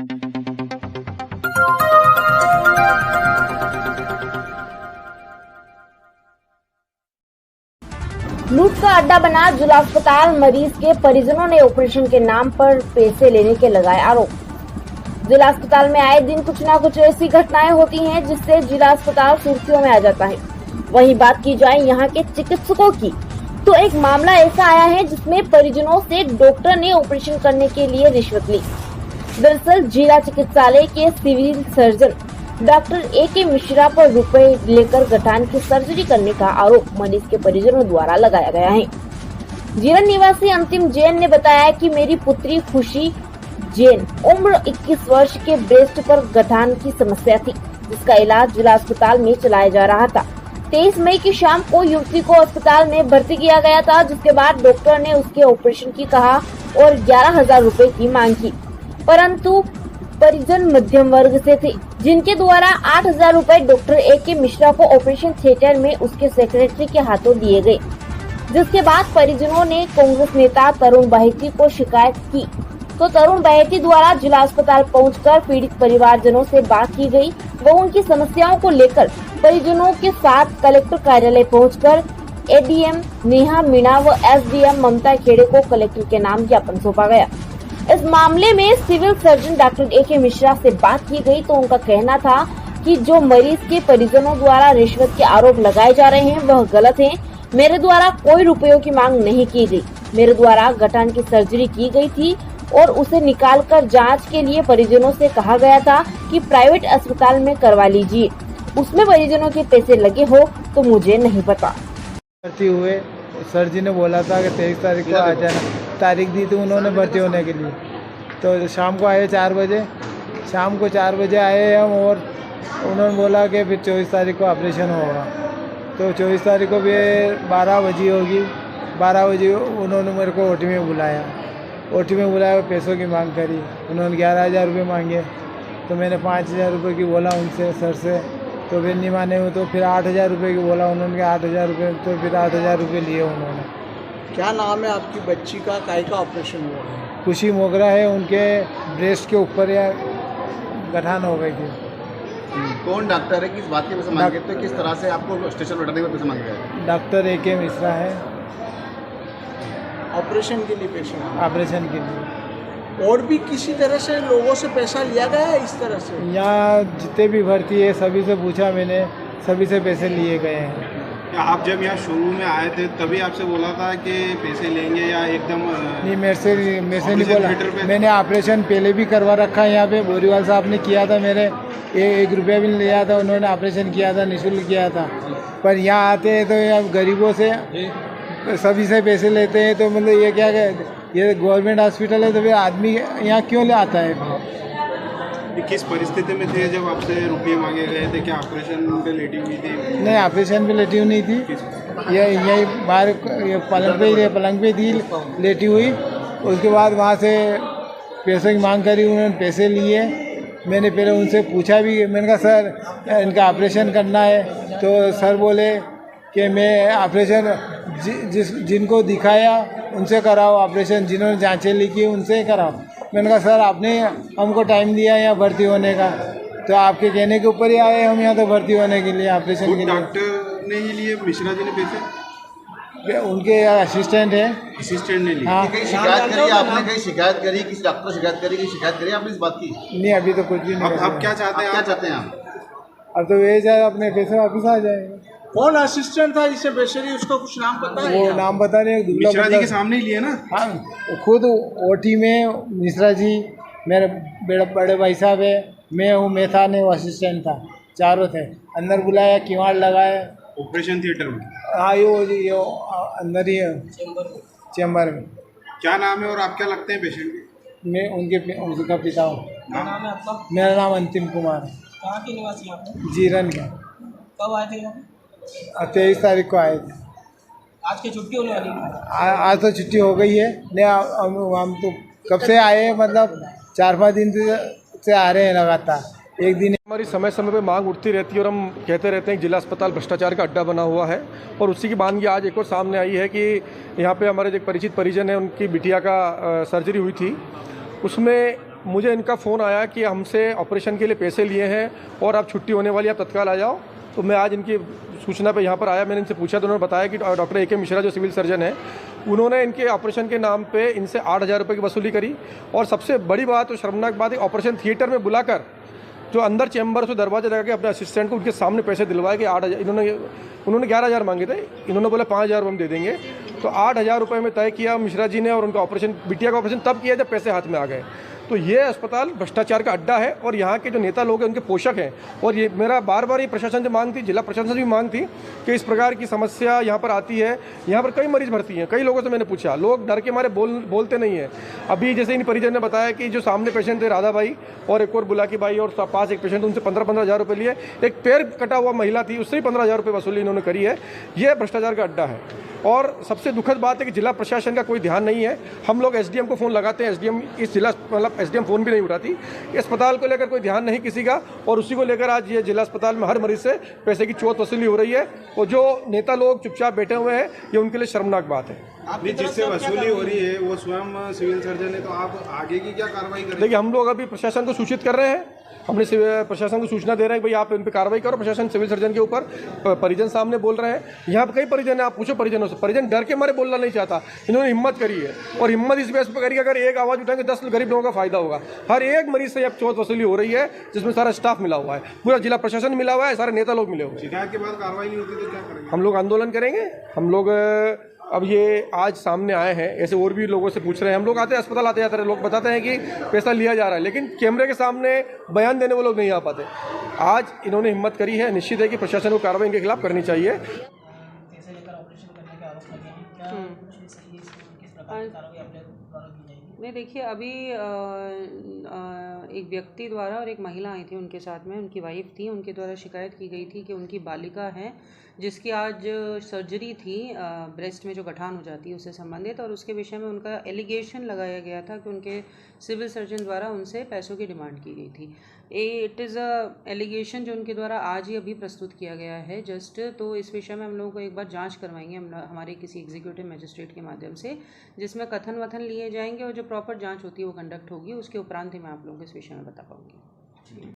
लूट का अड्डा बना जिला अस्पताल, मरीज के परिजनों ने ऑपरेशन के नाम पर पैसे लेने के लगाए आरोप। जिला अस्पताल में आए दिन कुछ न कुछ ऐसी घटनाएं होती हैं जिससे जिला अस्पताल सुर्खियों में आ जाता है। वहीं बात की जाए यहाँ के चिकित्सकों की, तो एक मामला ऐसा आया है जिसमें परिजनों से डॉक्टर ने ऑपरेशन करने के लिए रिश्वत ली। दरअसल जिला चिकित्सालय के civil surgeon doctor A.K. Mishra पर रुपए लेकर गठान की सर्जरी करने का आरोप मरीज के परिजनों द्वारा लगाया गया है। जीवन निवासी अंतिम जैन ने बताया कि मेरी पुत्री खुशी जैन उम्र 21 वर्ष के ब्रेस्ट पर गठान की समस्या थी, जिसका इलाज जिला अस्पताल में चलाया जा रहा था। 23 मई की शाम को युवती को अस्पताल में भर्ती किया गया था, जिसके बाद डॉक्टर ने उसके ऑपरेशन की कहा और 11,000 रुपए की मांग की, परंतु परिजन मध्यम वर्ग से थे, जिनके द्वारा 8,000 रुपए डॉक्टर A.K. मिश्रा को ऑपरेशन थिएटर में उसके सेक्रेटरी के हाथों दिए गए। जिसके बाद परिजनों ने कांग्रेस नेता तरुण बाहेती को शिकायत की, तो तरुण बाहेती द्वारा जिला अस्पताल पहुंचकर पीड़ित परिवारजनों से बात की गई। वो उनकी समस्याओं को लेकर परिजनों के साथ कलेक्टर कार्यालय पहुंचकर ADM नेहा मीणा व SDM ममता खेड़े को कलेक्टर के नाम ज्ञापन सौंपा गया। इस मामले में civil surgeon doctor A.K. Mishra से बात की गई, तो उनका कहना था कि जो मरीज के परिजनों द्वारा रिश्वत के आरोप लगाए जा रहे हैं वह गलत है। मेरे द्वारा कोई रुपयों की मांग नहीं की गई। मेरे द्वारा गठान की सर्जरी की गई थी और उसे निकालकर जांच के लिए परिजनों से कहा गया था कि प्राइवेट अस्पताल में करवा लीजिए। उसमें परिजनों के पैसे लगे हो तो मुझे नहीं पता। भर्ती हुए, सर जी ने बोला था कि 23 तारीख को आ जाना, तारीख दी थी उन्होंने भर्ती होने के लिए। तो शाम को आए 4 बजे, शाम को 4 बजे आए हम, और उन्होंने बोला कि फिर 24 तारीख को ऑपरेशन होगा। तो 24 तारीख को भी 12 बजे होगी। 12 बजे उन्होंने मेरे को OT में बुलाया। OT में बुलाया, पैसों की मांग करी। उन्होंने 11,000 रुपये मांगे, तो मैंने 5,000 रुपये की बोला उनसे, सर से, तो फिर नहीं माने हो, तो फिर 8,000 रुपये की बोला उन्होंने, 8,000 रुपये, तो फिर 8,000 रुपये लिए उन्होंने। क्या नाम है आपकी बच्ची का, काय का ऑपरेशन हुआ है? खुशी मोगरा है, उनके ब्रेस्ट के ऊपर या गठान हो गई थी। कौन डॉक्टर है, किस बात के पैसे मांगे, तो किस तरह से आपको स्टेशन बैठाने के पैसे मांगे गए? Doctor A.K. मिश्रा है, ऑपरेशन के लिए पेशेंट, ऑपरेशन के लिए। और भी किसी तरह से लोगों से पैसा लिया गया है इस तरह से? यहाँ जितने भी भर्ती है सभी से पूछा मैंने, सभी से पैसे लिए गए हैं। क्या आप जब यहाँ शुरू में आए थे तभी आपसे बोला था कि पैसे लेंगे, या एकदम? नहीं, मेरे से नहीं बोला। मैंने ऑपरेशन पहले भी करवा रखा है यहाँ पे, बोरीवाल साहब ने किया था, मेरे 1 रुपया भी नहीं लिया था, उन्होंने ऑपरेशन किया था, निःशुल्क किया था। पर यहाँ आते हैं तो यहाँ गरीबों से सभी से पैसे लेते हैं, तो मतलब ये क्या, ये गवर्नमेंट हॉस्पिटल है तो फिर आदमी यहाँ क्यों ले आता है? किस परिस्थिति में थे जब आपसे रुपये मांगे गए थे? क्या ऑपरेशन पे लेटी हुई थी? नहीं, ऑपरेशन पे लेटी हुई नहीं थी, ये यही बाहर ये पलंग पे थी लेटी हुई। उसके बाद वहाँ से पैसों की मांग करी, उन्होंने पैसे लिए। मैंने पहले उनसे पूछा भी, मैंने कहा सर इनका ऑपरेशन करना है, तो सर बोले कि मैं ऑपरेशन जिनको दिखाया उनसे कराओ, ऑपरेशन जिन्होंने जांचें लिखी उनसे कराओ। मैंने कहा सर आपने हमको टाइम दिया यहाँ भर्ती होने का, तो आपके कहने के ऊपर ही आए हम यहाँ तो भर्ती होने के लिए, ऑपरेशन के लिए। डॉक्टर ने ही लिए, मिश्रा जी ने पैसे? उनके असिस्टेंट है। असिस्टेंट ने लिए? हाँ। कहीं शिकायत करी आपने, कहीं शिकायत करी, किसी डॉक्टर से शिकायत करी, कहीं शिकायत करी आपने इस बात की? नहीं, अभी तो कुछ भी नहीं। अब क्या चाहते हैं? क्या चाहते हैं आप? अब तो वे जाए, अपने पैसे वापस आ जाएंगे। कौन असिस्टेंट था जिससे पैसे लिए, उसका कुछ नाम पता है? वो नाम बता रहे हैं, मिश्रा जी के सामने ही लिए ना? हाँ, खुद OT में मिश्रा जी, मेरे बड़े भाई साहब है, मैं हूँ, मैं था नहीं, वो असिस्टेंट था, चारों थे। अंदर बुलाया, किवाड़ लगाया ऑपरेशन थिएटर में। हाँ, यो अंदर ही है, चैम्बर में। क्या नाम है और आप क्या लगते हैं पेशेंट के? मैं उनका पिता हूँ। क्या नाम है आपका? मेरा नाम अंतिम कुमार है। कहाँ के निवासी आप? जीरन का। कब आए थे यहाँ? 23 तारीख को आए थे। आज की छुट्टी होने वाली है? आज तो छुट्टी हो गई है। नहीं, हम तो कब से आए, मतलब 4-5 दिन से आ रहे हैं लगातार। एक दिन हमारी समय समय पे मांग उठती रहती है और हम कहते रहते हैं कि जिला अस्पताल भ्रष्टाचार का अड्डा बना हुआ है, और उसी की मांग आज एक और सामने आई है कि यहाँ पे हमारे जो परिचित परिजन है, उनकी बिटिया का सर्जरी हुई थी, उसमें मुझे इनका फ़ोन आया कि हमसे ऑपरेशन के लिए पैसे लिए हैं और अब छुट्टी होने वाली है, आप तत्काल आ जाओ। तो मैं आज इनकी सूचना पे यहाँ पर आया। मैंने इनसे पूछा तो उन्होंने बताया कि डॉक्टर ए के मिश्रा जो सिविल सर्जन है, उन्होंने इनके ऑपरेशन के नाम पे इनसे 8,000 रुपये की वसूली करी। और सबसे बड़ी बात और शर्मनाक बात है, ऑपरेशन थिएटर में बुलाकर जो अंदर चैम्बर से दरवाजे लगा के अपने असिस्टेंट को उनके सामने पैसे दिलवाए कि 8,000 उन्होंने 11,000 मांगे थे, इन्होंने बोला 5,000 हम दे देंगे। तो 8,000 रुपये में तय किया मिश्रा जी ने, और उनका ऑपरेशन, बिटिया का ऑपरेशन तब किया जब पैसे हाथ में आ गए। तो ये अस्पताल भ्रष्टाचार का अड्डा है और यहाँ के जो नेता लोग हैं उनके पोषक हैं। और ये मेरा बार बार ये प्रशासन से मांग थी, जिला प्रशासन से भी मांग थी कि इस प्रकार की समस्या यहाँ पर आती है। यहाँ पर कई मरीज भर्ती हैं, कई लोगों से मैंने पूछा, लोग डर के मारे बोलते नहीं हैं। अभी जैसे इन परिजन ने बताया कि जो सामने पेशेंट थे राधाबाई और एक और बुलाकी बाई और पास एक पेशेंट, उनसे 15,000 रुपये लिए। एक पैर कटा हुआ महिला थी, उससे ही 15,000 रुपये वसूली इन्होंने करी है। ये भ्रष्टाचार का अड्डा है। और सबसे दुखद बात है कि जिला प्रशासन का कोई ध्यान नहीं है। हम लोग एसडीएम को फ़ोन लगाते हैं, एसडीएम इस जिला मतलब एसडीएम फ़ोन भी नहीं उठाती। अस्पताल को लेकर कोई ध्यान नहीं किसी का, और उसी को लेकर आज ये जिला अस्पताल में हर मरीज से पैसे की चोट वसूली हो रही है। और जो नेता लोग चुपचाप बैठे हुए हैं, ये उनके लिए शर्मनाक बात है। नहीं, जिससे वसूली हो रही है वो स्वयं सिविल सर्जन है, तो आप आगे की क्या कार्रवाई करेंगे? देखिए, हम लोग अभी प्रशासन को सूचित कर रहे हैं, हमने प्रशासन को सूचना दे रहे हैं कि भाई आप इन पर कार्रवाई करो। प्रशासन सिविल सर्जन के ऊपर, परिजन सामने बोल रहे हैं। यहाँ पर कई परिजन हैं, आप पूछो परिजनों से, परिजन डर के मारे बोलना नहीं चाहता। इन्होंने हिम्मत करी है, और हिम्मत इस बेस पर करी कि अगर एक आवाज़ उठाएंगे 10 गरीब लोगों का फायदा होगा। हर एक मरीज से अब चोट वसूली हो रही है, जिसमें सारा स्टाफ मिला हुआ है, पूरा जिला प्रशासन मिला हुआ है, सारे नेता लोग मिले हुए हैं। शिकायत के बाद कार्रवाई नहीं होती तो क्या करेंगे? हम लोग आंदोलन करेंगे। हम लोग अब ये आज सामने आए हैं, ऐसे और भी लोगों से पूछ रहे हैं। हम लोग आते हैं, अस्पताल आते जाते हैं, लोग बताते हैं कि पैसा लिया जा रहा है, लेकिन कैमरे के सामने बयान देने वाले लोग नहीं आ पाते। आज इन्होंने हिम्मत करी है, निश्चित है कि प्रशासन को कार्रवाई इनके खिलाफ करनी चाहिए। पैसे लेकर ऑपरेशन करने के आरोप लगे हैं, क्या कुछ सही है, किस प्रकार की कार्रवाई अपने द्वारा की जाएगी? नहीं, देखिए, अभी एक व्यक्ति द्वारा और एक महिला आई थी उनके साथ में, उनकी वाइफ थी, उनके द्वारा शिकायत की गई थी कि उनकी बालिका है जिसकी आज सर्जरी थी, ब्रेस्ट में जो गठान हो जाती है उससे संबंधित, और उसके विषय में उनका एलिगेशन लगाया गया था कि उनके सिविल सर्जन द्वारा उनसे पैसों की डिमांड की गई थी। इट इज़ अ एलिगेशन जो उनके द्वारा आज ही अभी प्रस्तुत किया गया है जस्ट। तो इस विषय में हम लोगों को एक बार जांच करवाएंगे हमारे किसी एग्जीक्यूटिव मजिस्ट्रेट के माध्यम से, जिसमें कथन वथन लिए जाएंगे और जो प्रॉपर जांच होती है वो कंडक्ट होगी। उसके उपरांत ही मैं आप लोगों को इस विषय में बता पाऊँगी।